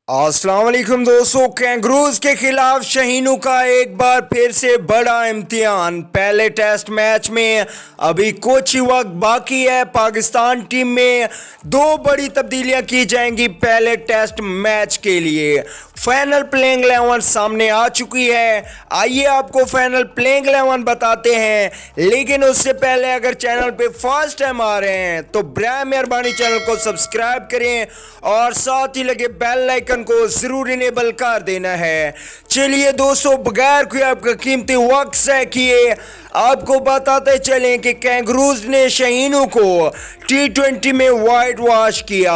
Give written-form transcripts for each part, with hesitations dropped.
अस्सलाम वालेकुम दोस्तों, कैंगरूज के खिलाफ शाहीनों का एक बार फिर से बड़ा इम्तिहान। पहले टेस्ट मैच में अभी कुछ ही वक्त बाकी है। पाकिस्तान टीम में दो बड़ी तब्दीलियां की जाएंगी पहले टेस्ट मैच के लिए। फाइनल प्लेइंग 11 सामने आ चुकी है। आइए आपको फाइनल प्लेइंग 11 बताते हैं, लेकिन उससे पहले अगर चैनल पे फर्स्ट टाइम आ रहे हैं तो बराए मेहरबानी चैनल को सब्सक्राइब करें और साथ ही लगे बेल आइकन को जरूर इनेबल कर देना है। चलिए दोस्तों, बगैर कोई आपका कीमती वक्त से किए आपको बताते चलें कि कैंगरूज ने शाहीनों को T20 में वाइट वॉश किया।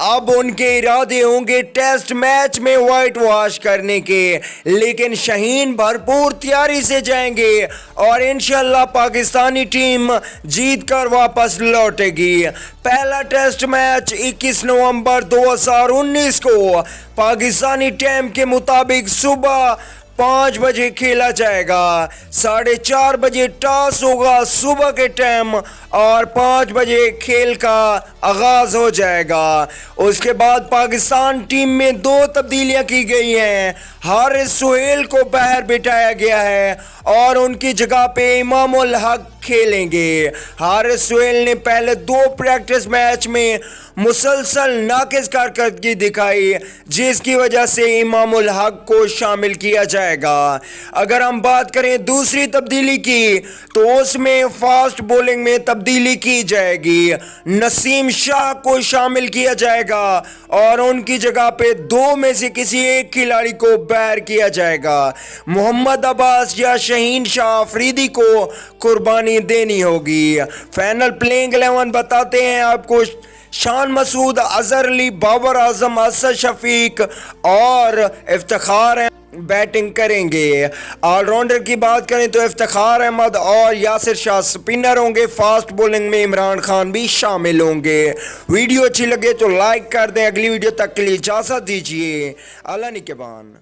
अब उनके इरादे होंगे टेस्ट मैच में वाइट वॉश करने के, लेकिन शाहीन भरपूर तैयारी से जाएंगे और इंशाल्लाह पाकिस्तानी टीम जीत कर वापस लौटेगी। पहला टेस्ट मैच 21 नवंबर 2019 को पाकिस्तानी टाइम के मुताबिक सुबह 5 बजे खेला जाएगा। 4:30 बजे टॉस होगा सुबह के टाइम और 5 बजे खेल का आगाज हो जाएगा। उसके बाद पाकिस्तान टीम में दो तब्दीलियां की गई हैं। हारिस सुहेल को बाहर बिठाया गया है और उनकी जगह पे इमामुल हक खेलेंगे। हारिस सुहेल ने पहले 2 प्रैक्टिस मैच में मुसलसल नाकिस कारकर्दगी दिखाई, जिसकी वजह से इमामुल हक को शामिल किया जाएगा। अगर हम बात करें दूसरी तब्दीली की तो उसमें फास्ट बॉलिंग में तब्दीली की जाएगी। नसीम शाह को शामिल किया जाएगा और उनकी जगह पे 2 में से किसी एक खिलाड़ी को बाहर किया जाएगा। मोहम्मद अब्बास या शाहीन शाह अफरीदी को कुर्बानी देनी होगी। फाइनल प्लेइंग 11 बताते हैं आपको। शान मसूद, अजहर अली, बाबर आजम, असद शफीक और इफ्तिखार बैटिंग करेंगे। ऑलराउंडर की बात करें तो इफ्तिखार अहमद और यासिर शाह स्पिनर होंगे। फास्ट बॉलिंग में इमरान खान भी शामिल होंगे। वीडियो अच्छी लगे तो लाइक कर दें। अगली वीडियो तक के लिए इजाज़त दीजिए। अल्लाह निगहबान।